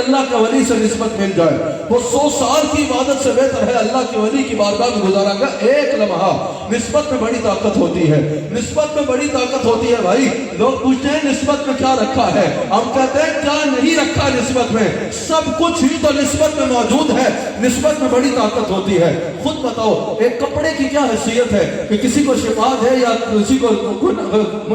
اللہ کے ولی سے نسبت مل جائے، وہ 100 سال کی عبادت سے بہتر ہے اللہ کے ولی کی بارگاہ میں گزارا گا ایک لمحہ۔ نسبت میں بڑی طاقت ہوتی ہے، نسبت میں بڑی طاقت ہوتی ہے بھائی۔ لوگ پوچھتے ہیں نسبت میں کیا رکھا ہے، ہم کہتے ہیں کیا نہیں رکھا نسبت میں، سب کچھ ہی تو نسبت میں موجود ہے۔ نسبت میں بڑی طاقت ہوتی ہے۔ خود بتاؤ ایک کپڑے کی کیا حیثیت ہے کہ کسی کو شفا دے یا کسی کو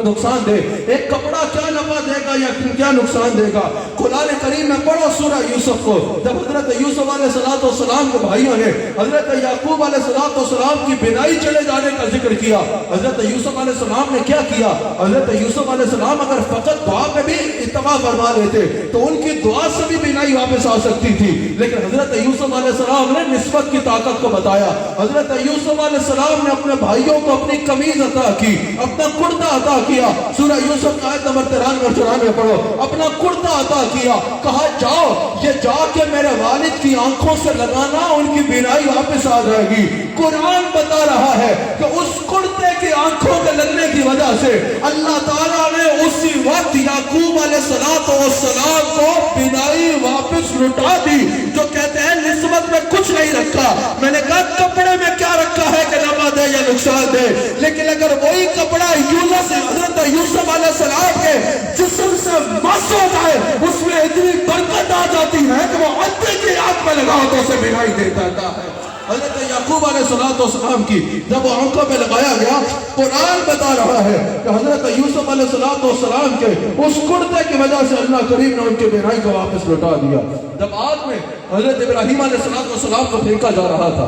نقصان دے، ایک کپڑا کیا نفع دے گا یا کیا نقصان دے گا۔ قرآن کریم میں پڑھو سورہ یوسف کو، جب حضرت یوسف علیہ السلام کے بھائیوں نے حضرت یعقوب علیہ السلام کی بینائی چلے جانے کا ذکر کیا، حضرت یوسف علیہ السلام نے کیا کیا؟ حضرت یوسف علیہ السلام اگر فقط دعا پہ بھی اتباع فرما لیتے تو ان کی دعا سے بھی بینائی واپس آ سکتی تھی، لیکن حضرت یوسف علیہ السلام نے نسبت کی طاقت کو بتایا۔ حضرت یوسف علیہ السلام نے اپنے بھائیوں کو اپنی قمیض عطا کی، اپنا کرتا عطا کیا۔ سورہ یوسف کا آیت نمبر 93 اور 94 پڑھو، اپنا کرتا عطا کیا، کہا جاؤ یہ جا کے میرے والد کی آنکھوں سے لگانا، ان کی بینائی واپس آ جائے گی۔ قرآن بتا رہا ہے کہ اس کرتے کی آنکھوں کے لگنے کی وجہ سے اللہ تعالیٰ نے اسی وقت یعقوب علیہ السلام کو بینائی واپس لٹا دی۔ جو کہتے ہیں نسبت میں کچھ نہیں رکھا، میں نے کہا کپڑے میں کیا رکھا ہے کہ نفع دے یا نقصان دے، لیکن اگر وہی کپڑا حضرت یوسف علیہ السلام کے جسم سے مس ہو جائے اس میں اتنی برکت آ جاتی ہے کہ وہ عدے کی آنکھ میں لگاؤ تو اسے بینائی دیتا ہے۔ حضرت یعقوب علیہ السلام کی جب وہ آنکھوں پہ لگایا گیا، قرآن بتا رہا ہے کہ حضرت یوسف علیہ السلام کے اس کرتے کی وجہ سے اللہ کریم نے ان کے بینائی کو واپس لوٹا دیا۔ جب آگ میں حضرت ابراہیم علیہ السلام کو پھینکا جا رہا تھا،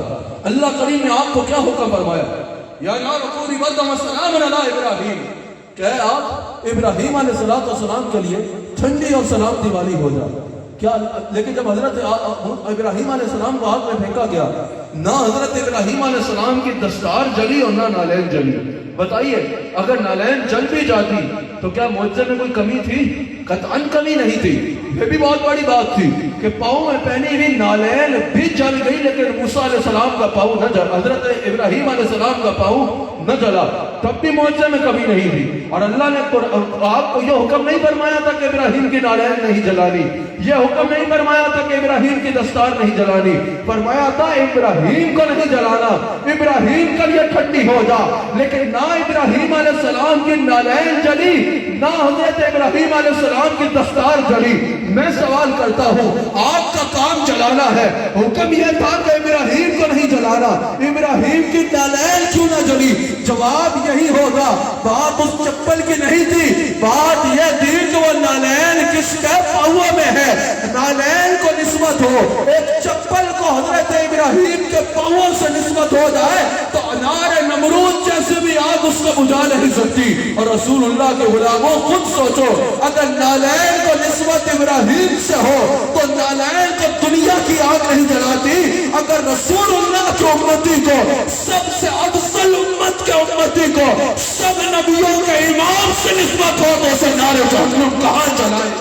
اللہ کریم نے آگ کو کیا حکم فرمایا؟ یا نار کونی بردا وسلاما علی ابراہیم، کہ آپ ابراہیم علیہ السلام کے لیے ٹھنڈی اور سلامتی والی ہو جائے۔ کیا لیکن جب حضرت ابراہیم علیہ السلام کو آگ میں پھینکا گیا، نہ حضرت ابراہیم علیہ السلام کی دستار جلی اور نہ نالین جلی۔ بتائیے اگر نالین جل بھی جاتی تو کیا معجزے میں کوئی کمی تھی؟ قطعاً کمی نہیں تھی۔ یہ بھی بہت بڑی بات تھی کہ پاؤں میں پہنی ہوئی نالین بھی جل گئی لیکن موسیٰ علیہ السلام کا پاؤں نہ جلا، حضرت ابراہیم علیہ السلام کا پاؤں نہ جلا، تب بھی معجزے میں کمی نہیں تھی۔ اور اللہ نے آپ کو یہ حکم نہیں فرمایا تھا کہ ابراہیم کی نالین نہیں جلانی، یہ حکم نہیں فرمایا تھا کہ ابراہیم کی دستار نہیں جلانی، فرمایا تھا ابراہیم کو نہیں جلانا، ابراہیم کے لیے ٹھنڈی ہو جا۔ لیکن نہ ابراہیم علیہ السلام کی نالین جلی نہ حضرت ابراہیم علیہ السلام کی دستار جلی۔ میں سوال کرتا ہوں آگ کا کام جلانا ہے، حکم یہ تھا کہ ابراہیم کو نہیں جلانا، ابراہیم کی نالین کیوں نہ جلی؟ جواب یہی ہوگا، بات اس چپل کی نہیں تھی، بات یہ تھی کہ وہ نالین کس کے پاؤں میں ہے۔ نالین کو نسبت ہو، ایک چپل کو حضرت ابراہیم کے پاؤں سے نسبت ہو جائے تو نار نمرود جیسے بھی آگ اس کو بجھا نہیں سکتی۔ اور رسول اللہ کے غلاموں خود سوچو، اگر نالین کو نسبت ابراہیم سے ہو تو نالین کو دنیا کی آگ نہیں جلاتی۔ اگر رسول اللہ کی امتی کو، سب سے افضل امت کے امتی کو، سب نبیوں کے امام سے نسبت ہو تو اسے نار جہنم کہاں جلائے،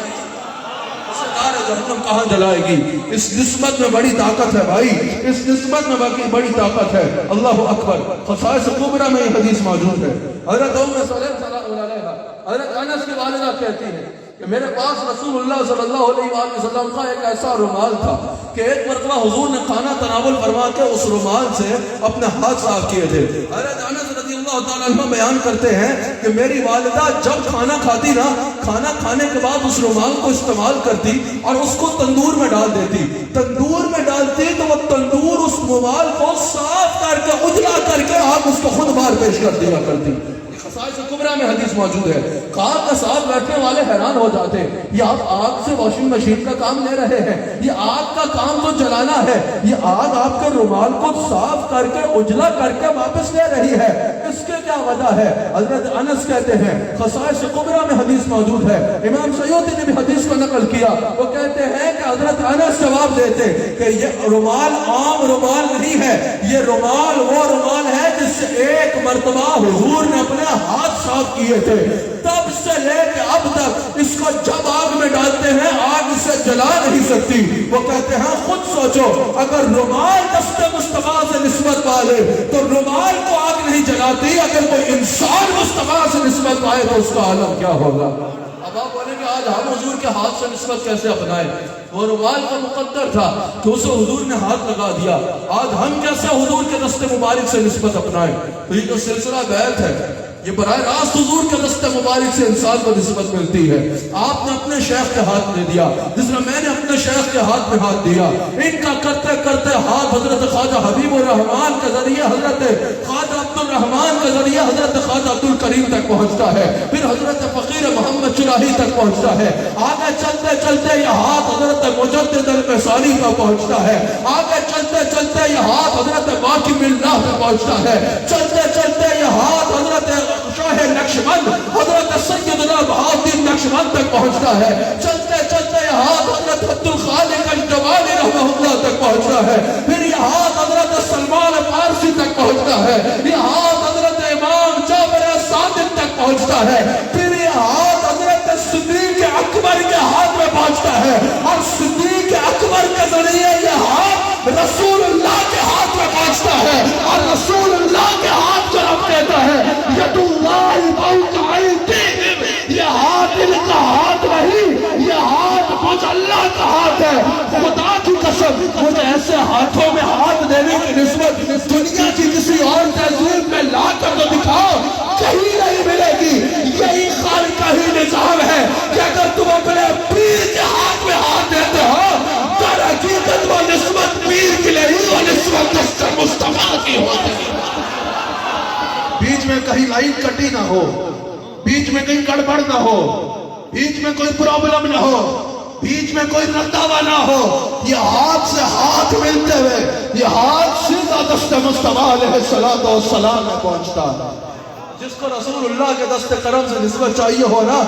اسے نار جہنم کہاں جلائے گی؟ اس نسبت میں بڑی طاقت ہے بھائی، اس نسبت میں بڑی طاقت ہے۔ اللہ اکبر۔ خصائص کبریٰ میں یہ حدیث موجود ہے۔ حضرت ام سلمہ صلی اللہ علیہ وسلم، حضرت انس کی والدہ کہتی ہے کہ میرے پاس رسول اللہ صلی اللہ علیہ وسلم کا ایک ایسا رومال تھا کہ ایک مرتبہ حضور نے کھانا تناول فرما کے اس رومال سے اپنے ہاتھ صاف کیے تھے۔ حضرت انس رضی اللہ تعالیٰ عنہ بیان کرتے ہیں کہ میری والدہ جب کھانا کھاتی نا، کھانا کھانے کے بعد اس رومال کو استعمال کرتی اور اس کو تندور میں ڈال دیتی۔ تندور میں ڈالتی تو وہ تندور اس رومال کو صاف کر کے اجلا کر کے آپ اس کو خود بار پیش کر دیا کرتی۔ خصائص کبریٰ میں حدیث موجود ہے۔ کار کے ساتھ بیٹھنے والے حیران ہو جاتے ہیں، یہ آپ آگ سے واشنگ مشین کا کام لے رہے ہیں، یہ آگ کا کام تو جلانا ہے، یہ آگ آپ کے رومال کو صاف کر کے اجلا کر کے واپس لے رہی ہے، اس کے کیا وجہ ہے؟ حضرت انس کہتے ہیں خصائص کبریٰ میں حدیث موجود ہے، امام سیوطی نے بھی حدیث کو نقل کیا، وہ کہتے ہیں کہ حضرت انس جواب دیتے کہ یہ رومال عام رومال نہیں ہے، یہ رومال وہ رومال ہے جس سے ایک مرتبہ حضور نے اپنے ہاتھ صاف کیے تھے، تب سے لے کے اب تک اس کو جب آگ میں ڈالتے ہیں آگ اسے جلا نہیں سکتی۔ وہ کہتے ہیں خود سوچو، اگر رومال دست مصطفیٰ سے نسبت پالے تو رومال کو آگ نہیں جلاتی، اگر کوئی انسان مصطفیٰ سے نسبت پائے تو اس کا عالم کیا ہوگا؟ اب اب آپ بولیں کہ آج ہم حضور کے ہاتھ سے نسبت کیسے اپنائیں؟ وہ رومال کا مقدر تھا کہ اسے حضور نے ہاتھ لگا دیا، آج ہم کیسے حضور کے دست مبارک سے نسبت اپنائیں؟ تو یہ جو سلسلہ بیعت ہے یہ براہ راست حضور کے دست مبارک سے انسان کو نسبت ملتی ہے۔ آپ نے اپنے شیخ کے ہاتھ میں دیا، جس طرح میں نے اپنے شیخ کے ہاتھ میں ہاتھ دیا، ان کا کرتے کرتے ہاتھ حضرت خواجہ حبیب الرحمان کے ذریعے حضرت خواجہ عبد الرحمان کے ذریعے حضرت خواجہ عبد الکریم تک پہنچتا ہے، پھر حضرت فقیر محمد چراہی تک پہنچتا ہے، آگے چلتے چلتے یہ ہاتھ حضرت مجدد القصاری کا پہنچتا ہے، آگے چلتے چلتے یہ ہاتھ حضرت باقی اللہ تک پہنچتا ہے، چلتے چلتے یہ ہاتھ حضرت شاہ نقشبند حضرت سیدنا بہاؤالدین نقشبند تک پہنچتا ہے، چلتے چلتے یہ ہاتھ حضرت عبد الخالق الجوانی رحمہ اللہ تک پہنچتا ہے، پھر یہ ہاتھ حضرت سلمان فارسی تک پہنچتا ہے، یہ ہاتھ حضرت امام جعفر صادق تک پہنچتا ہے، پھر یہ ہاتھ حضرت صدیق اکبر کے ہاتھ میں پہنچتا ہے، اور صدیق اکبر کے ذریعے یہ ہاتھ رسول اللہ کے ہاتھ میں پہنچتا ہے، اور رسول اللہ کے ہاتھ کو رب کہتا ہے ید اللہ فوق ایدیہم، یہ ہاتھ ان کا ہاتھ نہیں، یہ ہاتھ مجھ اللہ کا ہاتھ ہے۔ خدا کی قسم مجھے ایسے ہاتھوں میں ہاتھ دینے کی نسبت دنیا کی کسی اور تہذیب میں لا کر تو دکھاؤ، کہیں نہیں ملے گی۔ یہی خالق کا ہی نظام ہے کہ اگر تم اپنے پیر کے ہاتھ میں ہاتھ دیتے ہو در حقیقت وہ نسبت پیر کی نہیں، وہ نسبت دستر مصطفیٰ کی ہوتی ہے۔ بیچ میں کہیں لائن کٹی نہ ہو، بیچ میں کہیں گڑبڑ نہ ہو، بیچ میں کوئی پرابلم نہ ہو، بیچ میں کوئی رنداوا نہ ہو، یہ ہاتھ سے ہاتھ ملتے ہوئے یہ ہاتھ سیدھا دست مصطفیٰ علیہ السلام میں پہنچتا ہے۔ جس کو رسول اللہ کے دست کرم سے نسبت چاہیے ہو نا،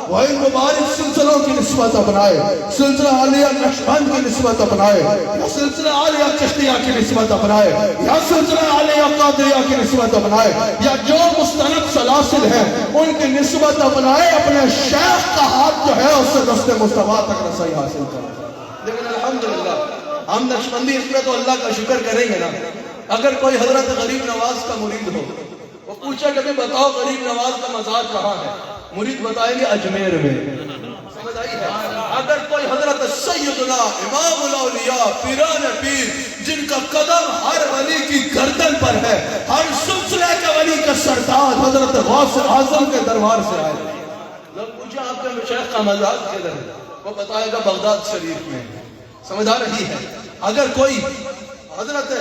وہ ان مبارک سلسلوں کی نسبت اپنائے، سلسلہ عالیہ نقشبند کی نسبت اپنائے، یا سلسلہ عالیہ چشتیہ کی نسبت اپنائے، یا سلسلہ عالیہ قادریہ کی نسبت اپنائے، یا جو مستند سلاسل ہیں ان کی نسبت اپنائے، اپنے شیخ کا ہاتھ جو ہے اس سے دست مصطفیٰ تک رسائی حاصل کریں۔ لیکن الحمدللہ ہم نقشبندی اس میں تو اللہ کا شکر کریں گے نا، اگر کوئی حضرت غریب نواز کا مرید ہو، وہ پوچھا کہ بتاؤ غریب نواز کا مزار کہاں ہے، مرید بتائیں گے اجمیر میں، سمجھ آئی ہے؟ اگر کوئی حضرت سیدنا امام الاولیاء پیران پیر جن کا قدم ہر ولی کی گردن پر ہے، ہر سلسلے کے ولی کا سردار حضرت غوث اعظم کے دربار سے آئے، لوگ پوچھا آپ کے شیخ کا مزار کدھر ہے، وہ بتائے گا بغداد شریف میں، سمجھ آ رہی ہے؟ اگر کوئی حضرت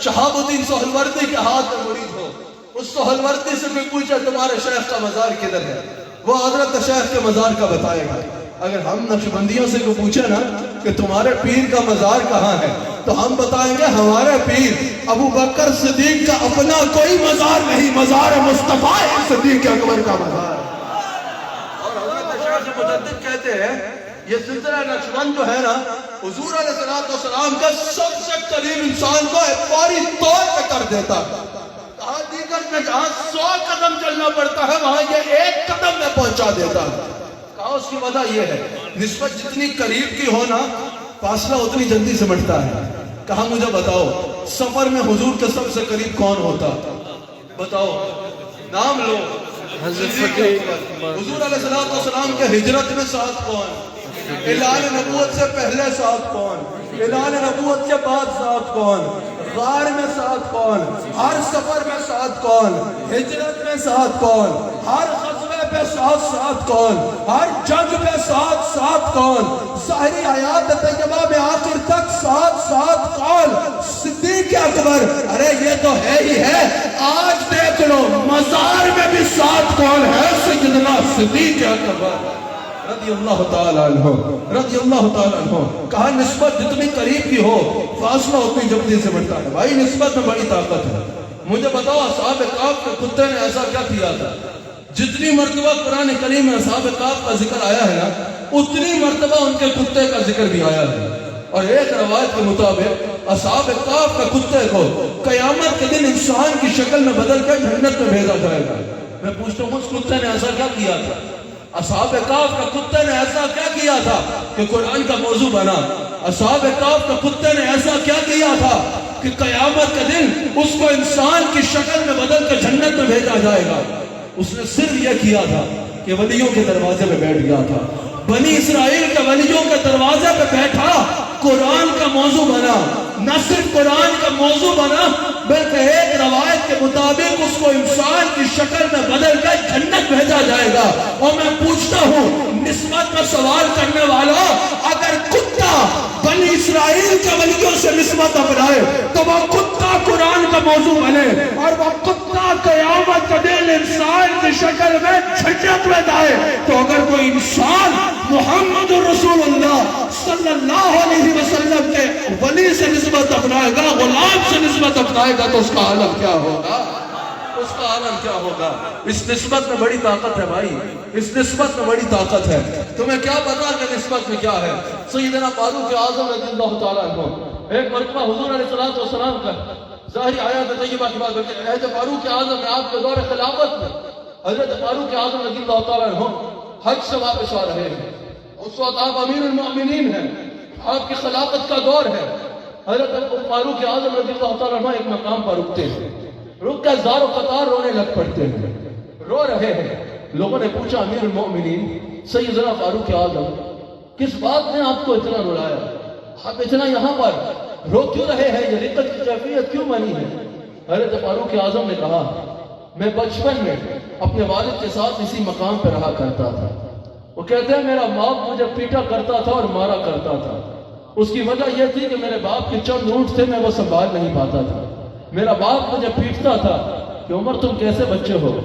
شہاب الدین سہروردی کے ہاتھ میں مرید ہو، اس سہروردی سے بھی پوچھا تمہارے شیخ کا مزار کدھر ہے، وہ حضرت شیخ کے مزار کا بتائے گا۔ اگر ہم نقشبندیوں سے کو پوچھے نا کہ تمہارے پیر کا مزار کہاں ہے، تو ہم بتائیں گے ہمارے پیر ابو بکر صدیق کا اپنا کوئی مزار نہیں، مزار مصطفیٰ صدیق اکبر کا مزار۔ اور حضرت شیخ مجدد کہتے ہیں یہ سلسلہ نقشبند جو ہے نا، حضور علیہ السلام کا سب سے قریب انسان کو فوری طور پہ کر دیتا ہے۔ کہاں دیگر میں جہاں 100 قدم چلنا پڑتا ہے وہاں یہ 1 قدم میں پہنچا دیتا ہے۔ کہا اس کی وجہ یہ ہے نسبت جتنی قریب کی ہو نا فاصلہ اتنی جلدی سمجھتا ہے۔ کہا مجھے بتاؤ سفر میں حضور کے سب سے قریب کون ہوتا، بتاؤ نام لو۔ حضور علیہ السلام کے ہجرت میں ساتھ کون، اعلان نبوت سے پہلے ساتھ کون، اعلان نبوت کے بعد ساتھ کون، غار میں ساتھ کون، ہر سفر میں ساتھ کون، ہجرت میں ساتھ کون، ہر غزوے پہ ساتھ کون، ہر جنگ پہ ساتھ کون، ظاہری حیات طیبہ میں آخر تک ساتھ کون، صدیق اکبر، ارے یہ تو ہے ہی ہے، آج دیکھ لو مزار میں بھی ساتھ کون ہے، سیدنا صدیق اکبر رضی اللہ تعالیٰ عنہ، رضی اللہ تعالیٰ عنہ۔ کہا نسبت جتنی قریب کی ہو فاصلہ اتنی جلدی سے بڑھتا ہے۔ بھائی نسبت میں بڑی طاقت ہے۔ مجھے بتاؤ اصحاب کہف کے کتے نے ایسا کیا کیا تھا؟ جتنی مرتبہ قرآن کریم میں اصحاب کہف کا ذکر آیا ہے نا اتنی مرتبہ ان کے کتے کا ذکر بھی آیا ہے، اور ایک روایت کے مطابق اصحاب کہف کے کتے کو قیامت کے دن انسان کی شکل میں بدل کر جنت میں بھیجا جائے گا۔ میں پوچھتا ہوں اس کتے نے ایسا کیا کیا تھا؟ اصحاب کہف کا کتے نے ایسا کیا کیا تھا کہ قرآن کا موضوع بنا؟ اصحاب کہف کا کتے نے ایسا کیا کیا تھا کہ قیامت کے دن اس کو انسان کی شکل میں بدل کر جنت میں بھیجا جائے گا؟ اس نے صرف یہ کیا تھا کہ ولیوں کے دروازے پہ بیٹھ گیا تھا، بنی اسرائیل کے ولیوں کے دروازے پہ بیٹھا، قرآن کا موضوع بنا، نہ صرف قرآن کا موضوع بنا بلکہ ایک روایت کے مطابق اس کو انسان کی شکل میں بدل کر جنت بھیجا جائے گا۔ اور میں پوچھتا ہوں نسبت میں سوال کرنے والا، اگر کتا بنی اسرائیل کے ولیوں سے نسبت اپنائے تو وہ کتا قرآن کا موضوع بنے، اور وہ کتا قیامت کا دن انسان کی شکل میں جنت میں جائے۔ تو اگر کوئی انسان محمد رسول اللہ صلی اللہ علیہ وسلم کے ولی سے نسبت اپنائے گا، غلام سے نسبت اپنائے گا، تو اس کا عالم کیا ہوگا؟ اس کا عالم کیا ہوگا؟ اس نسبت میں بڑی طاقت ہے بھائی، اس نسبت میں بڑی طاقت ہے۔ تمہیں کیا پتا کہ نسبت میں کیا ہے؟ سیدنا فاروق اعظم رضی اللہ تعالیٰ عنہ ایک مرتبہ حضور علیہ السلام کا ظاہری آیات طیبہ کی بات کرتے ہیں، حضرت فاروق اعظم میں آپ کے دور خلافت میں حضرت فاروق اعظم رضی اللہ تعالیٰ عنہ حج سے واپس آ رہے ہیں، اس وقت آپ امیر المؤمنین ہیں، آپ کی خلافت کا دور ہے۔ حضرت فاروق اعظم رضی اللہ تعالیٰ عنہ ایک مقام پر رکتے ہیں، رک کر زار و قطار رونے لگ پڑتے ہیں، رو رہے ہیں۔ لوگوں نے پوچھا امیر المؤمنین سیدنا فاروق اعظم کس بات نے آپ کو اتنا رلایا؟ آپ اتنا یہاں پر رو کیوں رہے ہیں؟ یہ رقت کی کیفیت کیوں بنی ہے؟ حضرت فاروق اعظم نے کہا میں بچپن میں اپنے والد کے ساتھ اسی مقام پہ رہا کرتا تھا۔ وہ کہتے ہیں میرا باپ مجھے پیٹا کرتا تھا اور مارا کرتا تھا، اس کی وجہ یہ تھی کہ میرے باپ کے چند اونٹ تھے، میں وہ سنبھال نہیں پاتا تھا۔ میرا باپ مجھے پیٹتا تھا کہ عمر تم کیسے بچے ہو،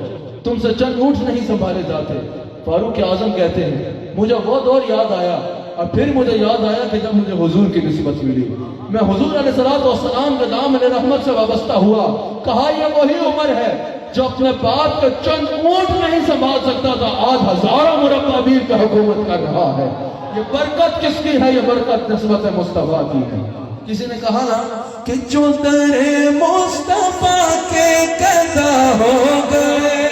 تم سے چند اونٹ نہیں سنبھالے جاتے۔ فاروق اعظم کہتے ہیں مجھے وہ دور یاد آیا، اور پھر مجھے یاد آیا کہ جب مجھے حضور کی نسبت ملی، میں حضور علیہ السلام کے دامن رحمت سے وابستہ ہوا۔ کہا یہ وہی عمر ہے جو اپنے باپ کے چند اونٹ نہیں سنبھال سکتا تھا، آج ہزاروں مربع میل پہ حکومت کر رہا ہے۔ یہ برکت کس کی ہے؟ یہ برکت نسبت مصطفیٰ کی ہے۔ کسی نے کہا نا کہ جو در مصطفیٰ کے قضا ہو گئے،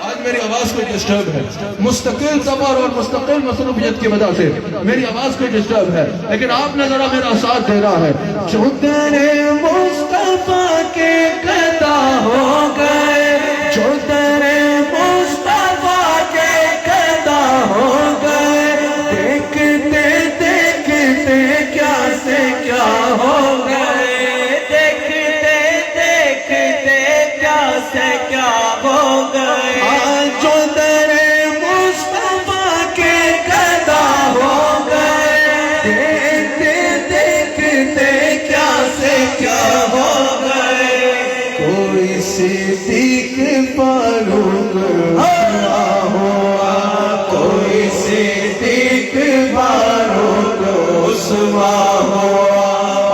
آج میری آواز کوئی ڈسٹرب ہے، مستقل سفر اور مستقل مصروفیت کی وجہ سے میری آواز کوئی ڈسٹرب ہے، لیکن آپ نے ذرا میرا ساتھ دینا ہے۔ جو در مصطفیٰ کے قضا ہو گئے، جو در مصطفیٰ کے قضا ہو گئے، دیکھتے دیکھتے کیا سے کیا ہو گئے، دیکھتے دیکھتے کیا سے کیا ہو گئے۔ جو در مصطفیٰ کے قضا ہو گئے، دیکھتے دیکھتے کیا سے کیا ہو گئے۔ کوئی صدیق فاروق ہوا، کوئی صدیق فاروق عثمان ہوا،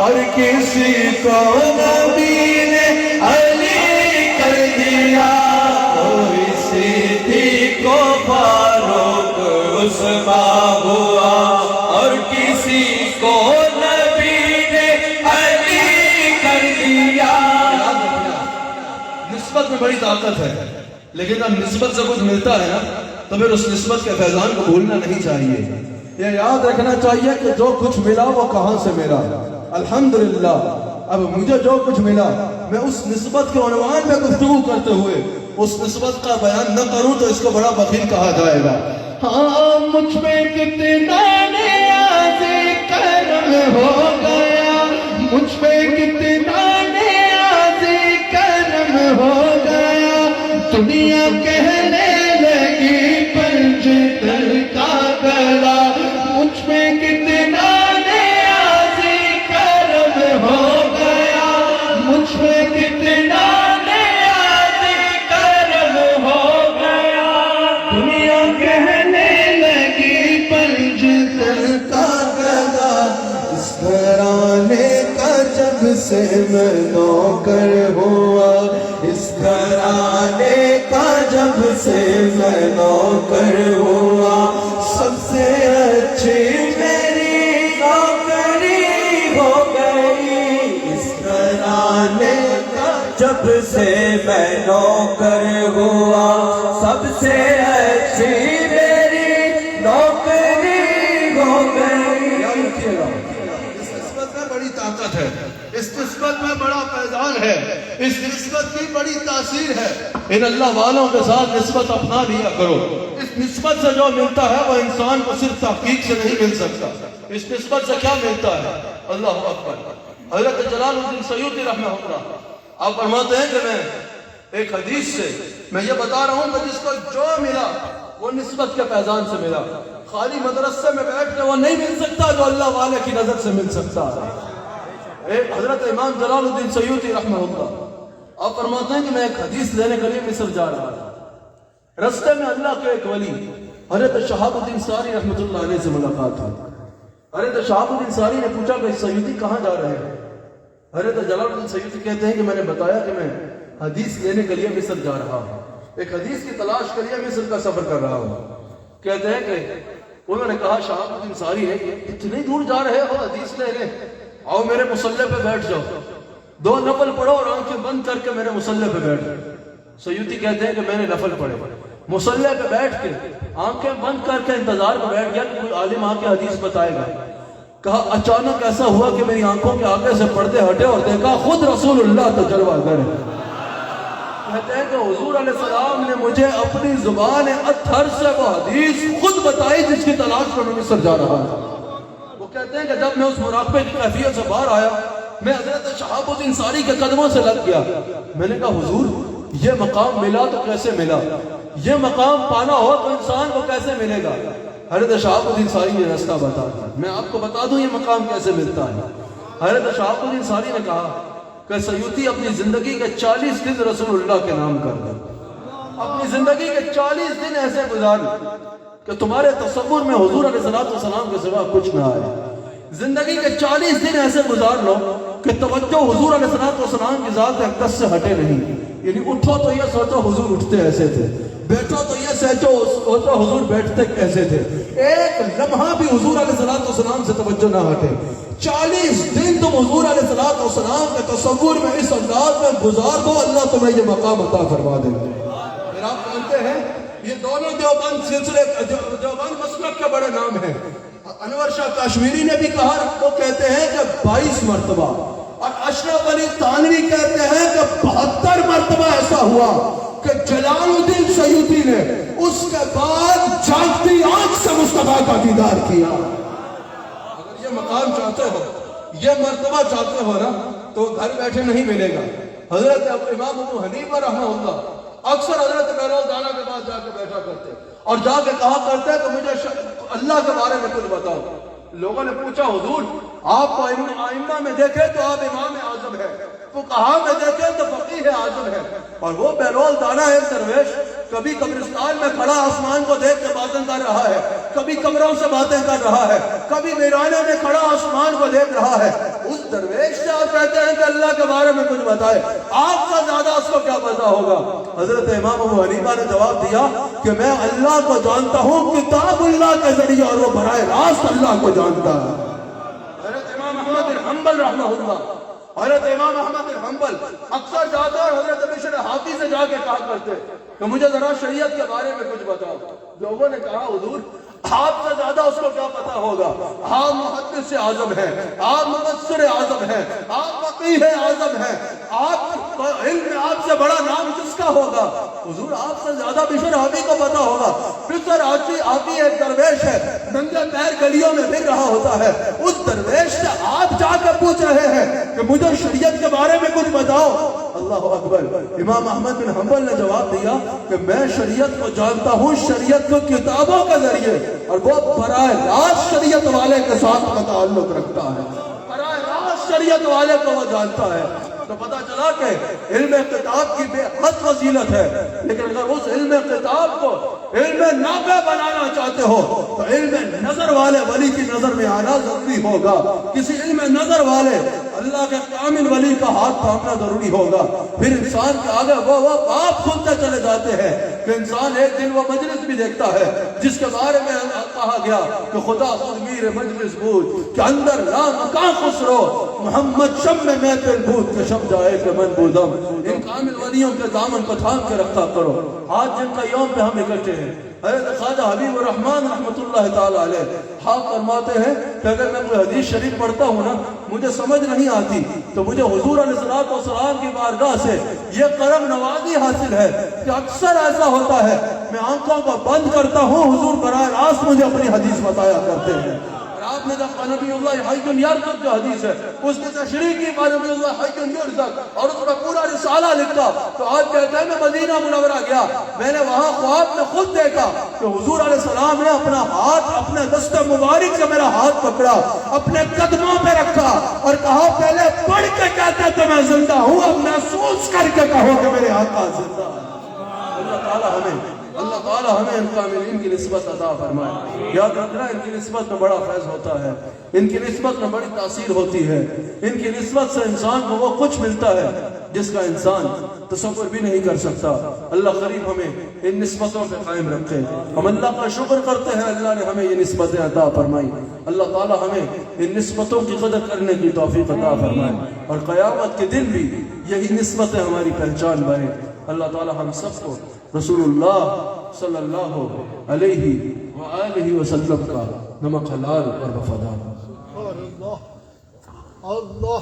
اور کسی کو نبی نے علی کر دیا۔ کوئی صدیق فاروق عثمان ہوا، اور کسی کو نبی نے علی کر دیا۔ نسبت میں بڑی طاقت ہے، لیکن جب نسبت سے کچھ ملتا ہے نا تو پھر اس نسبت کے فیضان کو بھولنا نہیں چاہیے۔ یہ یاد رکھنا چاہیے کہ جو کچھ ملا وہ کہاں سے ملا۔ الحمدللہ اب مجھے جو کچھ ملا میں اس نسبت کے عنوان میں گفتگو کرتے ہوئے اس نسبت کا بیان نہ کروں تو اس کو بڑا بخیل کہا جائے گا۔ ہاں مجھ میں کتنا نیاز کرم ہو گیا، مجھ میں کتنا نیاز کرم ہو گیا، دنیا کہنے لگی پنج تل کا گلا، مجھ میں کتنا نیاز کرم ہو گیا، مجھ میں کتنا نیاز کرم ہو گیا، دنیا کہنے لگی پنج تل کا گلا۔ اس گھرانے کا جب سے میں نوکر ہوا، اس گھرانے کا جب سے میں نوکر ہوا، سب سے اچھی میری نوکری ہو گئی۔ اس گھرانے کا جب سے میں نوکر ہوا، سب سے اچھی میری نوکری ہو گئی۔ اس نسبت میں بڑی طاقت ہے، اس نسبت میں بڑا فیضان ہے، اس نسبت کی بڑی تاثیر ہے. ان اللہ والوں کے ساتھ نسبت اپنا لیا کرو. اس نسبت سے جو ملتا ہے وہ انسان کو صرف تحقیق سے نہیں مل سکتا. اس نسبت سے کیا ملتا ہے؟ اللہ اکبر. حضرت جلال الدین سیوطی رحمہ اللہ آپ فرماتے ہیں کہ میں ایک حدیث سے میں یہ بتا رہا ہوں کہ جس کو جو ملا وہ نسبت کے فیضان سے ملا. خالی مدرسے میں بیٹھ کے وہ نہیں مل سکتا جو اللہ والے کی نظر سے مل سکتا ہے. حضرت امام جلال الدین سیوطی رحمہ اللہ آپ فرماتے ہیں کہ میں ایک حدیث لینے کے لیے مصر جا رہا تھا. رستے میں اللہ کے ایک ولی حضرت شہاب الدین ساری رحمۃ اللہ علیہ سے ملاقات ہوئی. حضرت شہاب الدین ساری نے پوچھا کہ سیوطی کہاں جا رہے ہیں؟ حضرت جلال الدین سیوطی کہتے ہیں کہ میں نے بتایا کہ میں حدیث لینے کے لیے مصر جا رہا ہوں. ایک حدیث کی تلاش کے لیے مصر کا سفر کر رہا ہوں. کہتے ہیں کہ انہوں نے کہا شہاب الدین ساری ہے اتنی دور جا رہے ہو حدیث لینے، آؤ میرے مصلے پہ بیٹھ جاؤ، 2 نفل پڑھو اور آنکھیں بند کر کے میرے مصلے پہ بیٹھ جاؤ. سیوطی کہتے ہیں کہ میں نے نفل پڑھے، مصلے پہ بیٹھ کے آنکھیں بند کر کے انتظار میں بیٹھ گیا کہ کوئی عالم آ کے حدیث بتائے گا. کہا اچانک ایسا ہوا کہ میری آنکھوں کے آگے سے پردے ہٹے اور دیکھا خود رسول اللہ تجلوہ گر. کہتے ہیں کہ حضور علیہ السلام نے مجھے اپنی زبان اطہر سے وہ حدیث خود بتائی جس کی تلاش میں مصر جا رہا تھا. وہ کہتے ہیں کہ جب میں اس مراقبے کی کیفیت سے باہر آیا میں حضرت شہاب الدین ساری کے قدموں سے لگ گیا. میں نے کہا حضور یہ مقام ملا تو کیسے ملا؟ یہ مقام پانا ہو تو انسان کو کیسے ملے گا؟ حضرت شہاب الدین ساری نے راستہ بتا دیا. میں آپ کو بتا دوں یہ مقام کیسے ملتا ہے. حضرت شہاب الدین ساری نے کہا کہ سیوطی اپنی زندگی کے 40 دن رسول اللہ کے نام کر دیں. اپنی زندگی کے 40 دن ایسے گزار کہ تمہارے تصور میں حضور علیہ السلام کے سوا کچھ نہ آئے. زندگی کے 40 دن ایسے گزار لو کہ توجہ حضور علیہ السلام کی ذات اقدس سے ہٹے نہیں. یعنی اٹھو تو یہ سوچو حضور اٹھتے ایسے تھے، بیٹھو تو یہ سوچو حضور بیٹھتے کیسے تھے. ایک لمحہ بھی حضور علیہ السلام سے توجہ نہ ہٹے. 40 دن تم حضور علیہ السلام کے تصور میں اس انداز میں گزار دو، اللہ تمہیں یہ مقام عطا فرما دے. پھر آپ جانتے ہیں یہ دونوں دیوبند سلسلے دیوبند مسلک کے بڑے نام ہیں. انور شاہ کشمیری نے بھی کہا، وہ کہتے ہیں کہ 22 مرتبہ، اور اشرف علی تھانوی کہتے ہیں کہ 72 مرتبہ ایسا ہوا کہ جلال الدین سیوطی نے اس کے بعد جاگتی آنکھ سے مصطفیٰ کا دیدار کیا. اگر یہ مقام چاہتے ہو، یہ مرتبہ چاہتے ہو نا تو گھر بیٹھے نہیں ملے گا. حضرت امام ابو حنیفہ رحمہ اللہ اکثر حضرت بیرول دانا کے بعد جا کے بیٹھا کرتے اور جا کے کہا کرتے کہ مجھے اللہ کے بارے میں کچھ بتاؤ. لوگوں نے پوچھا حضور آپ کو ائمہ میں دیکھے تو آپ امام اعظم ہے، فقہا میں دیکھے تو فقیہ اعظم ہے، اور وہ بیرول دانا ایک درویش کبھی قبرستان میں کھڑا آسمان کو دیکھ کے باتیں کر رہا ہے، کبھی قبروں سے باتیں کر رہا ہے، کبھی ویرانے میں کھڑا آسمان کو دیکھ رہا ہے. اس درویش سے آپ کہتے ہیں کہ اللہ کے بارے میں کچھ بتائے، آپ کا زیادہ اس کو کیا پتا ہوگا؟ حضرت امام ابو حنیفہ نے جواب دیا کہ میں اللہ کو جانتا ہوں کتاب اللہ کے ذریعے، اور وہ براہ راست اللہ کو جانتا ہے. حضرت امام احمد بن حنبل رحمہ اللہ، حضرت امام احمد بن حنبل اکثر جاتے اور حضرت بشر حافی سے جا کے کہا کرتے کہ مجھے ذرا شریعت کے بارے میں کچھ بتاؤ. لوگوں نے کہا حضور آپ سے زیادہ اس کو کیا پتا ہوگا، آپ محدث اعظم ہیں، آپ مبصر اعظم ہیں، آپ فقیہ اعظم ہیں، آپ علم میں آپ سے بڑا نام کس کا ہوگا؟ حضور آپ سے زیادہ بشر حافی کو پتا ہوگا. بشر حافی ایک درویش ہے، ننگے پیر گلیوں میں پھر رہا ہوتا ہے. اس درویش سے آپ جا کر پوچھ رہے ہیں کہ مجھے شریعت کے بارے میں کچھ بتاؤ. اللہ اکبر. امام احمد بن حنبل نے جواب دیا کہ میں شریعت کو جانتا ہوں شریعت کو کتابوں کے ذریعے، اور وہ براہ راست شریعت والے کے ساتھ کا تعلق رکھتا ہے، براہ راست شریعت والے کو وہ جانتا ہے. تو پتا چلا کہ علم کتاب کی بے حد فضیلت ہے، لیکن اگر اس علم کتاب کو علم نافع بنانا چاہتے ہو تو علم نظر والے ولی کی نظر میں آنا ضروری ہوگا. کسی علم نظر والے اللہ کے کامل ولی کا ہاتھ تھامنا ضروری ہوگا. پھر انسان کے آگے وہ باپ کھلتے چلے جاتے ہیں کہ انسان ایک دن وہ مجلس بھی دیکھتا ہے جس کے بارے میں کہا گیا کہ خدا خود میر مجلس بود کہ اندر لا مکان خسرو محمد شم میں محفل بود کہ شم جائے کہ من بودم. ان کامل ولیوں کے دامن کو تھام کے رکھا کرو. آج جن کا یوم پہ ہم اکٹھے ہیں، حضرت خواجہ حبیب الرحمن رحمۃ اللہ تعالی علیہ آپ فرماتے ہیں کہ اگر میں کوئی حدیث شریف پڑھتا ہوں نا مجھے سمجھ نہیں آتی، تو مجھے حضور علیہ السلام کی بارگاہ سے یہ کرم نوازی حاصل ہے کہ اکثر ایسا ہوتا ہے میں آنکھوں کو بند کرتا ہوں، حضور براہ راست مجھے اپنی حدیث بتایا کرتے ہیں۔ آپ نے جب نبی اللہ حی یرزق جو حدیث ہے اس کی تشریح کی، نبی اللہ حی یرزق، اور اس میں پورا رسالہ لکھا، تو آپ کہتے ہیں میں مدینہ منورہ گیا، میں نے وہاں خواب میں خود دیکھا کہ حضور علیہ السلام نے اپنا ہاتھ اپنے دست مبارک سے میرا ہاتھ پکڑا، اپنے قدموں پہ رکھا اور کہا پہلے پڑھ کے کہتے تو میں زندہ ہوں، اب محسوس کر کے کہو کہ میرے آقا زندہ ہے۔ اللہ تعالیٰ ہمیں ان کاملین کی نسبت عطا فرمائے۔ یاد رکھنا ان کی نسبت میں بڑا فیض ہوتا ہے، ان کی نسبت میں بڑی تاثیر ہوتی ہے، ان کی نسبت سے انسان کو وہ کچھ ملتا ہے جس کا انسان تصور بھی نہیں کر سکتا۔ اللہ قریب ہمیں ان نسبتوں پہ قائم رکھے، ہم اللہ کا شکر کرتے ہیں اللہ نے ہمیں یہ نسبتیں عطا فرمائی۔ اللہ تعالیٰ ہمیں ان نسبتوں کی قدر کرنے کی توفیق عطا فرمائے اور قیامت کے دن بھی یہی نسبتیں ہماری پہچان بنے۔ اللہ تعالیٰ ہم سب کو رسول اللہ صلی اللہ علیہ وآلہ وسلم کا نمک حلال اور وفادار۔ اللہ